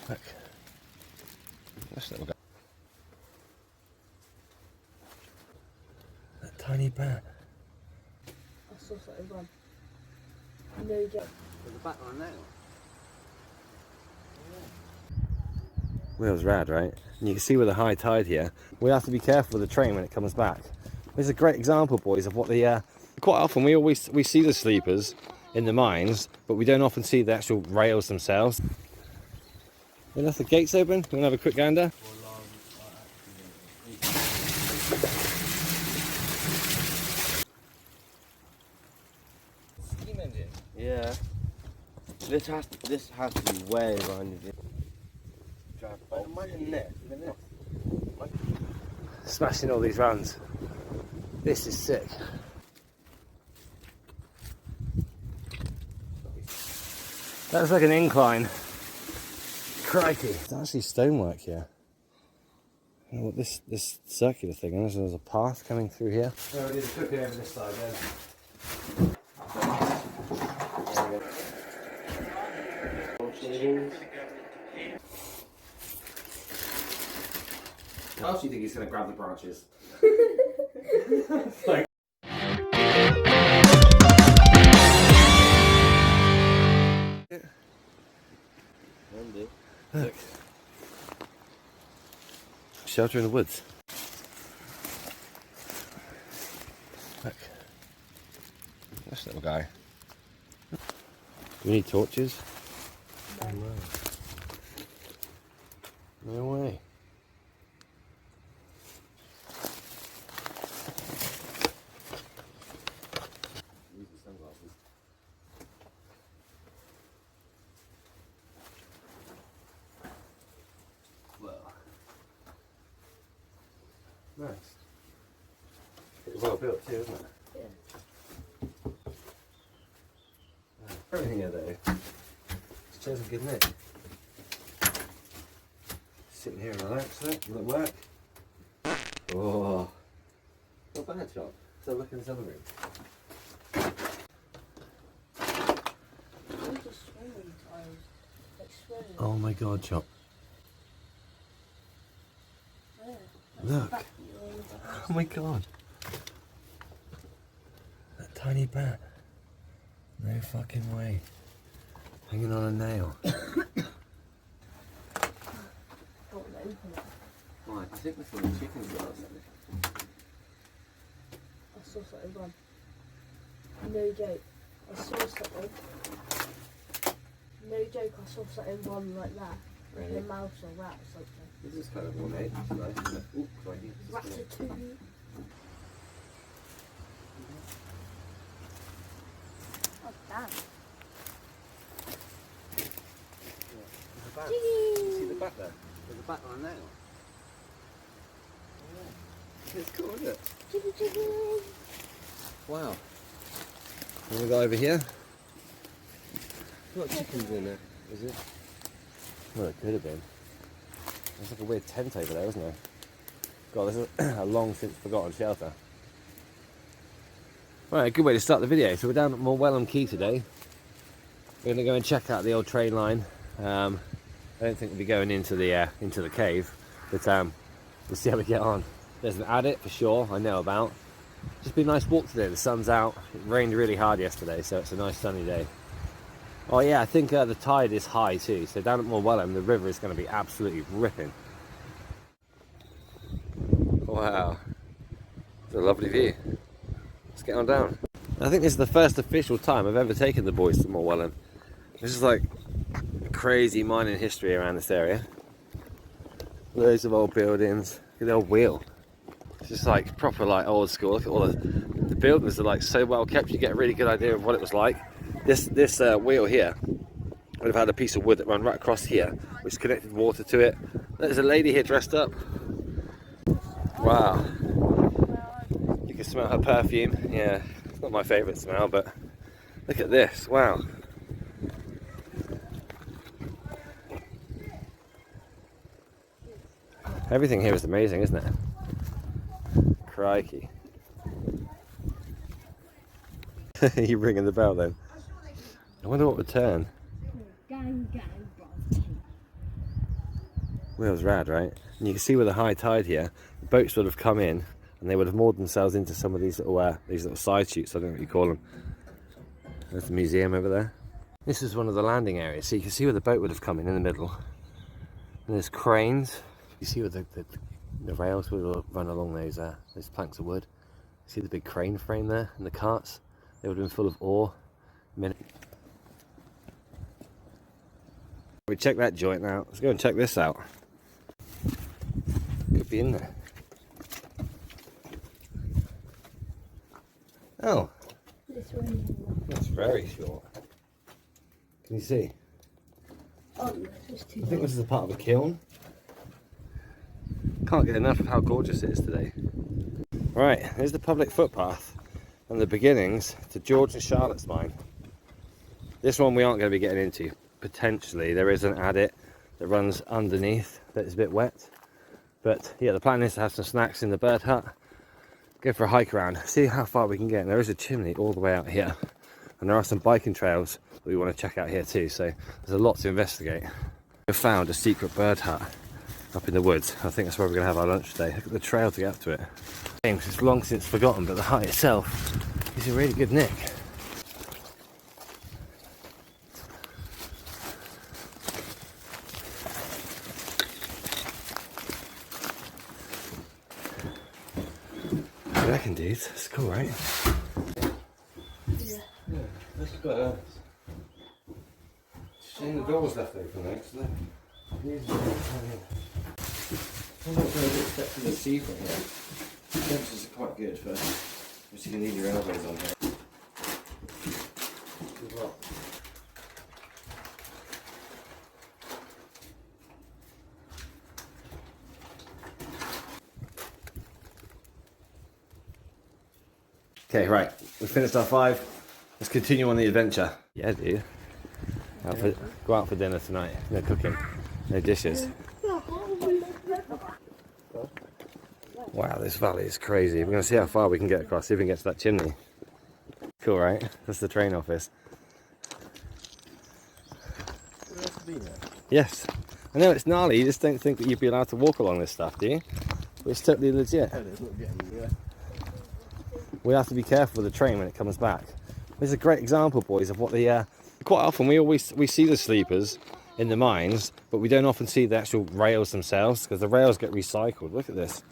Look. This little guy. That tiny bat. I saw something run. No joke. There's a bat on there. Wheel's rad, right? And you can see with the high tide here, we have to be careful with the train when it comes back. This is a great example, boys, of what the quite often we see the sleepers in the mines, but we don't often see the actual rails themselves. We left the gates open. You want to have a quick gander? Steam engine. Yeah. This has to be way behind you. Imagine this. Smashing all these rounds. This is sick. That's like an incline. Crikey. It's actually stonework here. I don't know what this circular thing is. There's a path coming through here. Oh, we need to cook it over this side then. How else do you think he's going to grab the branches? Like... Look. Shelter in the woods. Look. This little guy. Do we need torches? No. No way. Nice. It's well built too, isn't it? Yeah. Everything here though. It's chosen good nick. Sitting here and relax, look. Will it work? Oh. Not bad, Chop. So look in this other room. Look at swimming tiles. Like swimming. Oh my god, Chop. Yeah. Look. Oh my god. That tiny bat. No fucking way. Hanging on a nail. Right, I think that's where the chickens are. I saw something run. No joke. I saw something. No joke, I saw something run like that. Like Really? a mouse or rat or something. This is kind of ornate. It's nice, isn't it? Ooh, sorry. Ratatouille. Oh, damn. There's a bat. Gee. See the bat there? There's a bat on a nail. It's cool, isn't it? Jiggy jiggy. Wow. What we got over here? Got chickens in there, is it? Well, it could have been. There's like a weird tent over there, isn't there? God, this is a long since forgotten shelter. Right, a good way to start the video. So we're down at Morewellham Quay today. We're going to go and check out the old train line. I don't think we'll be going into the cave, but we'll see how we get on. There's an adit for sure, I know about. Just been a nice walk today. The sun's out. It rained really hard yesterday, so it's a nice sunny day. Oh yeah, I think the tide is high too. So down at Morewellham, the river is going to be absolutely ripping. Wow, it's a lovely view. Let's get on down. I think this is the first official time I've ever taken the boys to Morewellham. This is like crazy mining history around this area. Loads of old buildings. Look at the old wheel. It's just like proper like old school. Look at all the buildings are like so well kept. You get a really good idea of what it was like. This wheel here would have had a piece of wood that ran right across here, which connected water to it. There's a lady here dressed up. Wow. You can smell her perfume. Yeah, it's not my favourite smell, but look at this. Wow. Everything here is amazing, isn't it? Crikey. You ringing the bell then? I wonder what would turn. Gang, gang, bro. Well, it was rad, right? And you can see with the high tide here, the boats would have come in and they would have moored themselves into some of these little side chutes, I don't know what you call them. There's the museum over there. This is one of the landing areas, so you can see where the boat would have come in the middle. And there's cranes. You see where the rails would run along those planks of wood. See the big crane frame there and the carts? They would have been full of ore. We check that joint now. Let's go and check this out. Could be in there. Oh, that's very short. Can you see? Oh, it's too I think this is a part of a kiln. Can't get enough of how gorgeous it is today. Right, here's the public footpath and the beginnings to George and Charlotte's mine. This one we aren't going to be getting into. Potentially, there is an adit that runs underneath that is a bit wet. But yeah, the plan is to have some snacks in the bird hut, go for a hike around, see how far we can get. And there is a chimney all the way out here. And there are some biking trails that we want to check out here too. So there's a lot to investigate. We've found a secret bird hut up in the woods. I think that's where we're going to have our lunch today. Look at the trail to get up to it. It's long since forgotten, but the hut itself is in really good nick. I reckon, dudes. It's cool, right? Yeah. Yeah, that's got a... Shame the door was left open there, because these are I'm not going to expect to see from here. The benches are quite good for... Just you can leave your elbows on here. Good luck. Okay, right, we finished our 5. Let's continue on the adventure. Yeah, dude. Go out for dinner tonight. No cooking, no dishes. Wow, this valley is crazy. We're going to see how far we can get across, see if we can get to that chimney. Cool, right? That's the train office. Yes. I know it's gnarly, you just don't think that you'd be allowed to walk along this stuff, do you? But it's totally legit. We have to be careful with the train when it comes back. This is a great example, boys, of what the... quite often we see the sleepers in the mines, but we don't often see the actual rails themselves, because the rails get recycled. Look at this.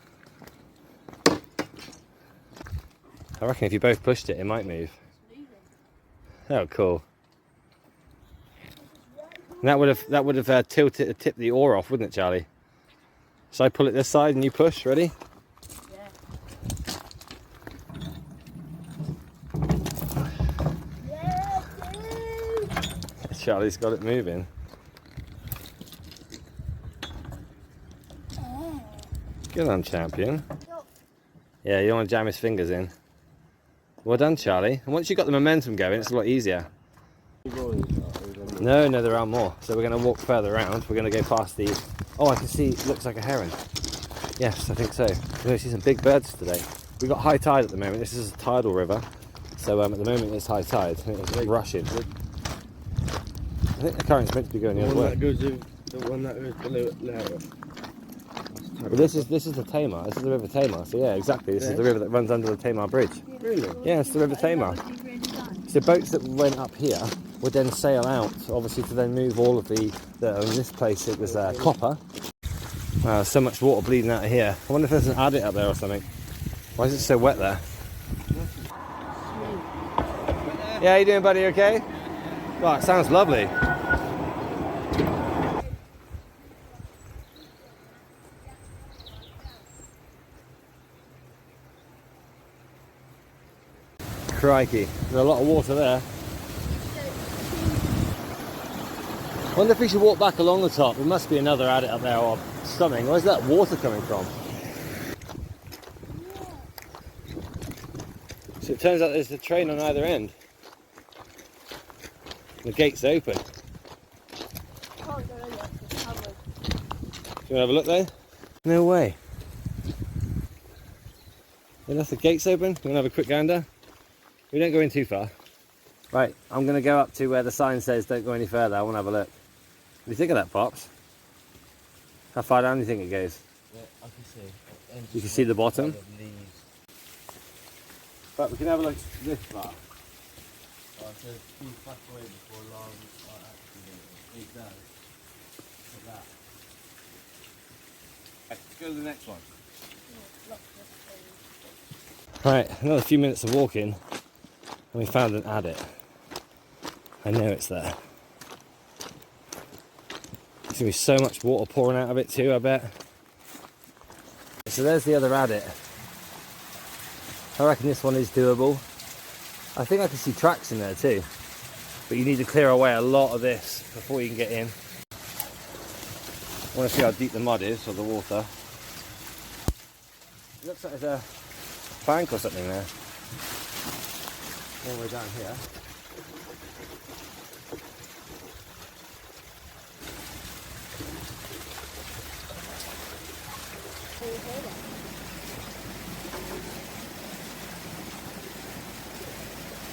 I reckon if you both pushed it, it might move. Oh, cool. And that would have tipped the ore off, wouldn't it, Charlie? So I pull it this side and you push. Ready? Charlie's got it moving. Good on, champion. Yeah, you don't want to jam his fingers in. Well done, Charlie. And once you've got the momentum going, it's a lot easier. No, there are more. So we're going to walk further around. We're going to go past these. Oh, I can see, it looks like a heron. Yes, I think so. We're going to see some big birds today. We've got high tide at the moment. This is a tidal river. So at the moment it's high tide. It's rushing. I think the current's meant to be going the other way. The one that goes below Lara. Well, this is the Tamar. This is the River Tamar. So yeah, exactly. This is the river that runs under the Tamar Bridge. Really? Yeah, it's the River Tamar. So boats that went up here would then sail out, obviously, to then move all of in this place it was copper. Wow, so much water bleeding out of here. I wonder if there's an adit up there or something. Why is it so wet there? Yeah, how you doing, buddy? Okay? Oh, it sounds lovely. Crikey, there's a lot of water there. Wonder if we should walk back along the top. There must be another adit up there or something. Where's that water coming from? So it turns out there's a train on either end. The gate's open. Do you want to have a look there? No way. Yeah, that's the gate's open. You want to have a quick gander? We don't go in too far. Right, I'm going to go up to where the sign says don't go any further. I want to have a look. What do you think of that, Pops? How far down do you think it goes? Yeah, I can see. And You can see the bottom? kind of leaves. But we can have a look this far. Oh, so keep back away before long are activated. It does. Like that. Let's go to the next one. Look, look, look. Right, another few minutes of walking, and we found an adit. I know it's there. There's going to be so much water pouring out of it too, I bet. So there's the other adit. I reckon this one is doable. I think I can see tracks in there too. But you need to clear away a lot of this before you can get in. I want to see how deep the mud is, or the water. It looks like there's a bank or something there. All the way down here.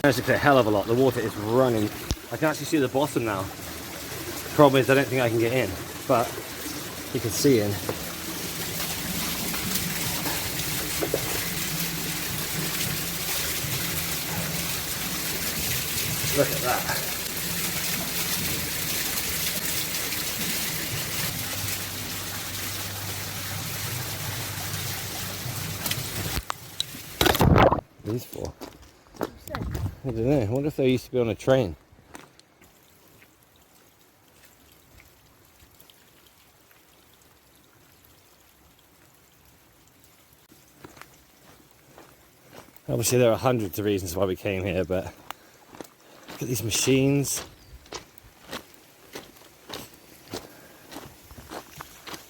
Managed to clear a hell of a lot. The water is running. I can actually see the bottom now. The problem is I don't think I can get in, but you can see in. Look at that. These for? I don't know. I wonder if they used to be on a train. Obviously there are hundreds of reasons why we came here, but look at these machines.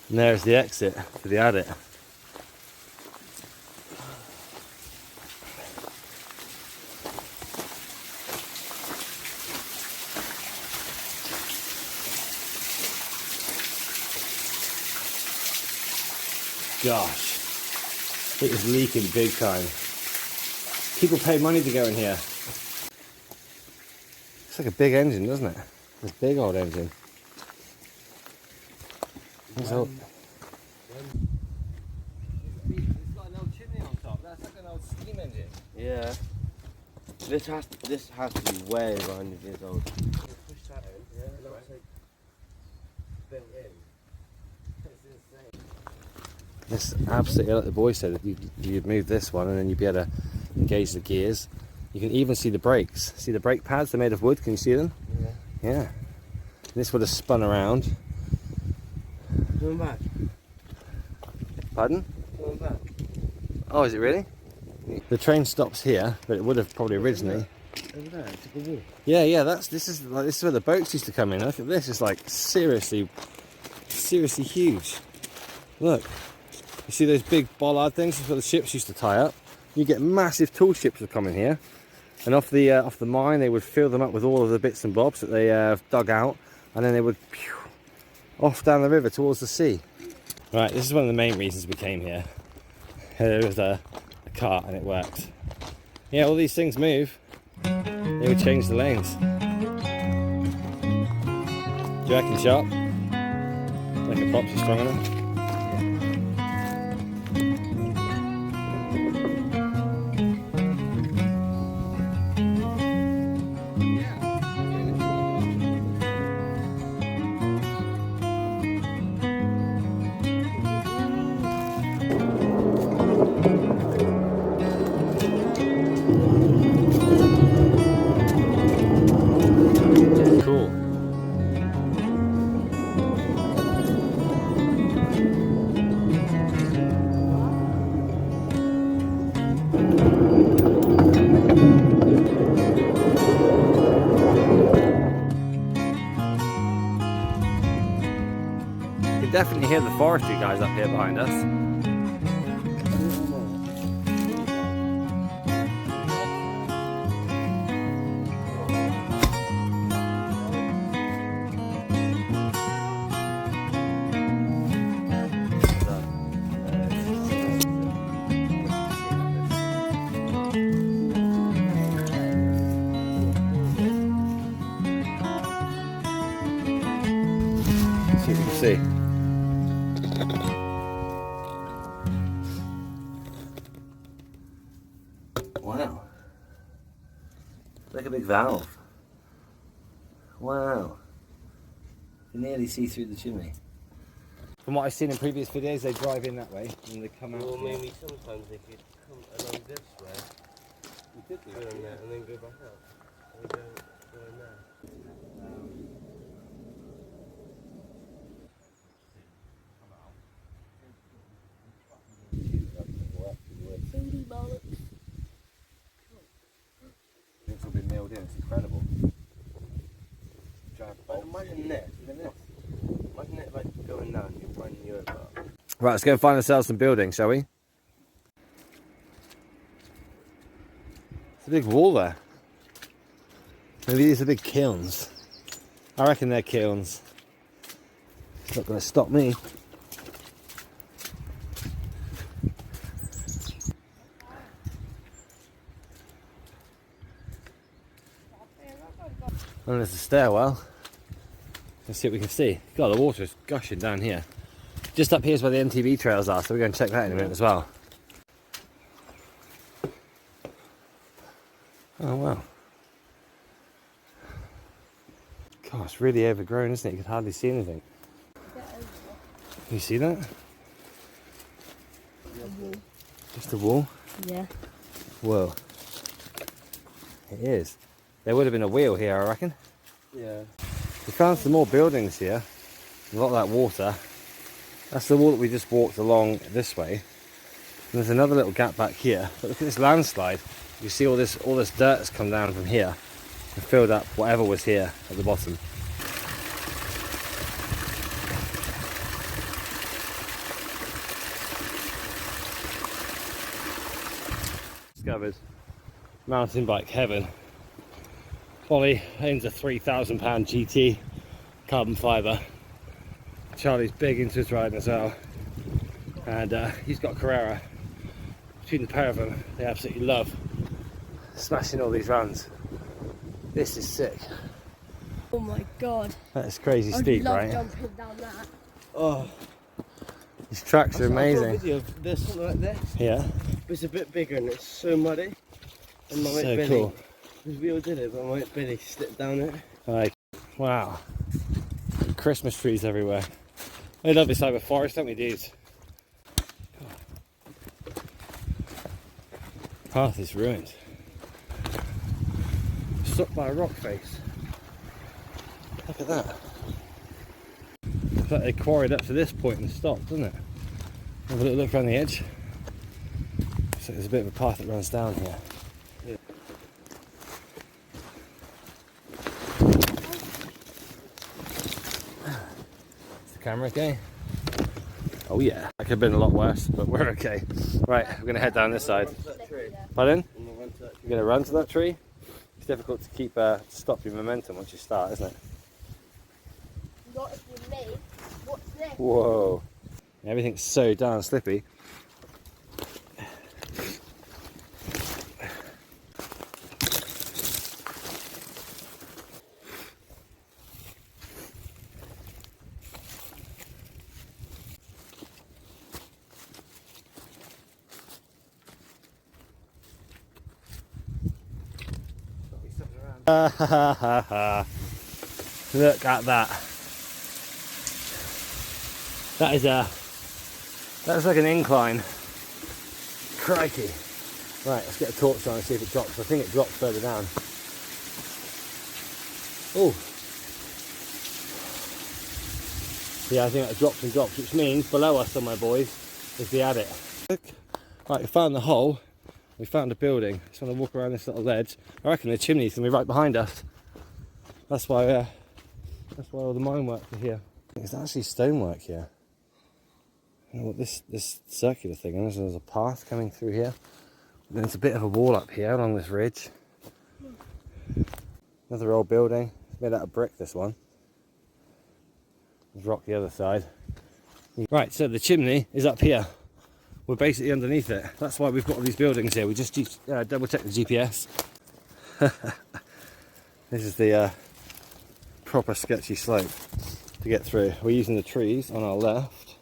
And there's the exit for the adit. Gosh, it is leaking big time. People pay money to go in here. It's like a big engine, doesn't it? A big old engine. It's got an old chimney on top. That's like an old steam engine. Yeah. This has to be way 100 years old. Push that in. Yeah, it looks like built in. This absolutely, like the boy said, you'd move this one and then you'd be able to engage the gears. You can even see the brakes. See the brake pads? They're made of wood. Can you see them? Yeah. Yeah. This would have spun around. Going back. Pardon? Going back. Oh, is it really? The train stops here, but it would have probably originally. Over there, it's like a wall. Yeah. This is where the boats used to come in. Look at this. It's like seriously huge. Look. You see those big bollard things? That's where the ships used to tie up. You get massive tall ships that come in here, and off the mine they would fill them up with all of the bits and bobs that they dug out, and then they would off down the river towards the sea. Right, this is one of the main reasons we came here. There was a cart and it worked. Yeah, all these things move. They would change the lanes. Do you reckon, Sharp? Like a props are strong enough? Cool. You can definitely hear the forestry guys up here behind us. See if you can see. Wow. Like a big valve. Wow. You can nearly see through the chimney. From what I've seen in previous videos, they drive in that way and they come out. Well, maybe sometimes they could come along this way. You could do Go in there and then go back out. And go in there. Booty bollocks. It's all been nailed in, it's incredible. Imagine this. Imagine it like going down, you're running you over. Right, let's go and find ourselves some buildings, shall we? It's a big wall there. Maybe these are big kilns. I reckon they're kilns. It's not going to stop me. And there's a stairwell. Let's see what we can see. God, the water is gushing down here. Just up here is where the MTB trails are, so we're going to check that in a minute as well. Oh wow. Gosh, really overgrown, isn't it? You could hardly see anything. You see that? Just a wall? Yeah. Whoa. It is. There would have been a wheel here, I reckon. Yeah. We found some more buildings here. A lot of that water. That's the wall that we just walked along this way. And there's another little gap back here. But look at this landslide. You see all this dirt has come down from here and filled up whatever was here at the bottom. Discovered mountain bike heaven. Polly owns a £3,000 GT carbon fibre. Charlie's big into his riding as well, and he's got a Carrera. Between the pair of them, they absolutely love smashing all these runs. This is sick. Oh my god. That is crazy steep, I'd love right? jumping down that. Oh. These tracks are I saw a amazing. video of this, something like this. Yeah. But it's a bit bigger and it's so muddy. And my mate So Billy, cool. because we all did it, but my mate Billy slipped down it. Like, wow. Christmas trees everywhere. We love this type of forest, don't we, dudes? Path is ruined. Stopped by a rock face. Look at that. It's like they quarried up to this point and stopped, doesn't it? Have a little look around the edge. So there's a bit of a path that runs down here. Yeah. Is the camera okay? Oh yeah. That could have been a lot worse, but we're okay. Right, we're going to head down this side. Pardon? You're going to run to that tree? It's difficult to keep stop your momentum once you start, isn't it? Not if you're me. What's this? Whoa. Everything's so darn slippy. Look at that. That's like an incline. Crikey. Right, let's get a torch on and see if it drops. I think it drops further down. Oh. Yeah, I think that drops and drops, which means below us, on my boys, is the adit. Right, we found the hole. We found a building. Just want to walk around this little ledge. I reckon the chimney's gonna be right behind us. That's why all the mine work are here. It's actually stonework here. You know what this circular thing is? There's a path coming through here. And there's a bit of a wall up here along this ridge. Another old building. It's made out of brick, this one. There's rock the other side. Right, so the chimney is up here. We're basically underneath it. That's why we've got all these buildings here. We just double check the GPS. This is the proper sketchy slope to get through. We're using the trees on our left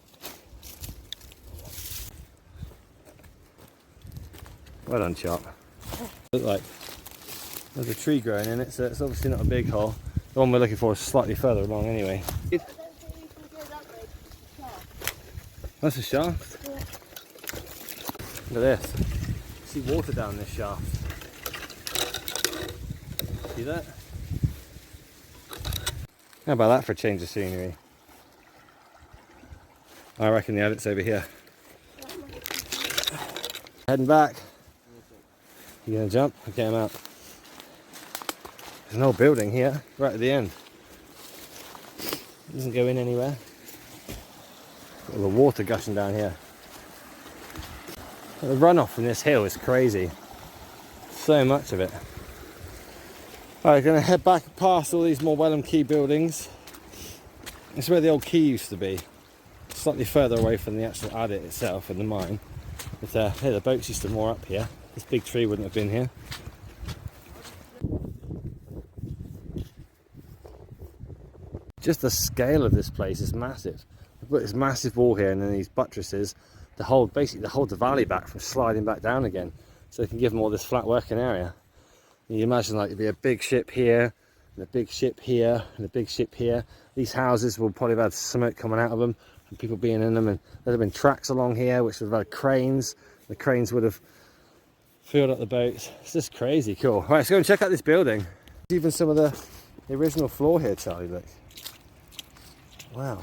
Well done, Chop. Look like there's a tree growing in it, so it's obviously not a big hole. The one we're looking for is slightly further along anyway. I don't think you can go that way. Shaft. That's a shaft. Yeah. Look at this. See water down this shaft. See that? How about that for a change of scenery? I reckon the adit's over here. Heading back. You gonna jump? Okay, I'm out. There's an old building here, right at the end. Doesn't go in anywhere. Got all the water gushing down here. The runoff from this hill is crazy. So much of it. Alright, gonna head back past all these Morewellham Quay buildings. This is where the old quay used to be. Slightly further away from the actual adit itself and the mine. But yeah, the boats used to moor up here. This big tree wouldn't have been here. Just the scale of this place is massive. We've got this massive wall here and then these buttresses to hold, basically to hold the valley back from sliding back down again. So they can give them all this flat working area. And you imagine like it'd be a big ship here, and a big ship here, and a big ship here. These houses will probably have had smoke coming out of them, and people being in them, and there'd have been tracks along here which would have had cranes. The cranes would have filled up the boats. It's just crazy cool. Right, let's go and check out this building. Even some of the original floor here, Charlie, look. Wow.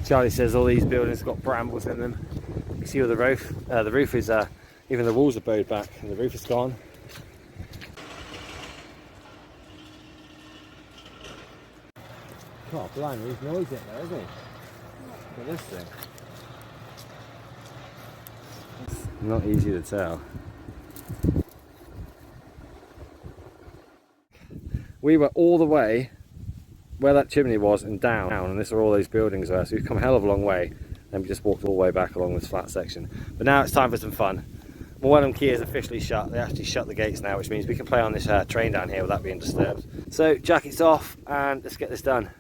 Charlie says all these buildings have got brambles in them. You see all the roof? The roof is, even the walls are bowed back and the roof is gone. God, blimey, he's noisy in there, isn't he? Look at this thing. It's not easy to tell. We were all the way where that chimney was and down, and this are all those buildings there, so we've come a hell of a long way, and we just walked all the way back along this flat section. But now it's time for some fun. Morewellham Quay is officially shut. They actually shut the gates now, which means we can play on this train down here without being disturbed. So jackets off and let's get this done.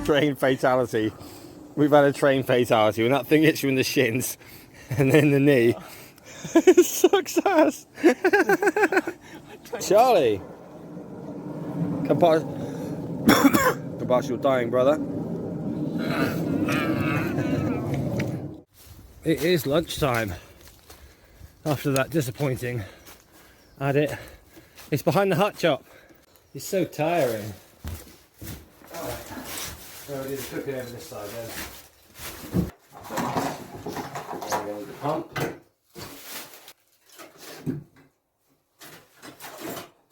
Train fatality. We've had a train fatality when that thing hits you in the shins and then the knee. It sucks ass. Charlie, come past your dying brother. It is lunchtime after that disappointing adit. It's behind the hut chop. It's so tiring. So it is cooking over this side then. There we go with the pump.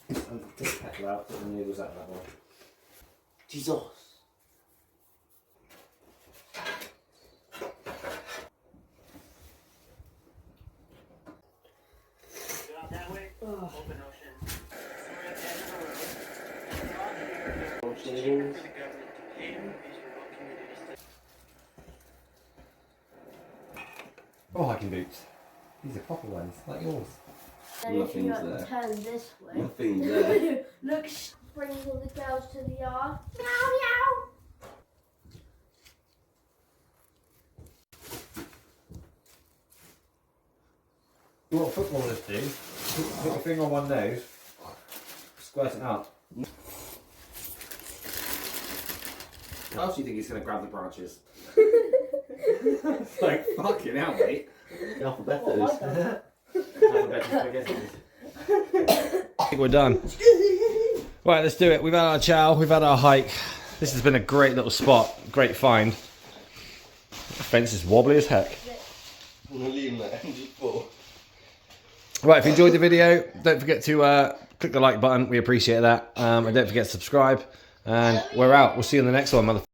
And put the kettle out, put the noodles out that way. Jesus! Oh, hiking boots. These are proper ones, like yours. Then if you Nothing's there. turn this way. Nothing there. Look, brings all the girls to the yard. Meow meow. What footballers do, put your finger on one nose, squirt it out. How else do you think he's going to grab the branches? It's like, fucking hell, mate. Alphabetics. I think we're done. Right, let's do it. We've had our chow, we've had our hike. This has been a great little spot, great find. The fence is wobbly as heck. Right, if you enjoyed the video, don't forget to click the like button. We appreciate that. And don't forget to subscribe. And we're out. We'll see you in the next one, motherfucker.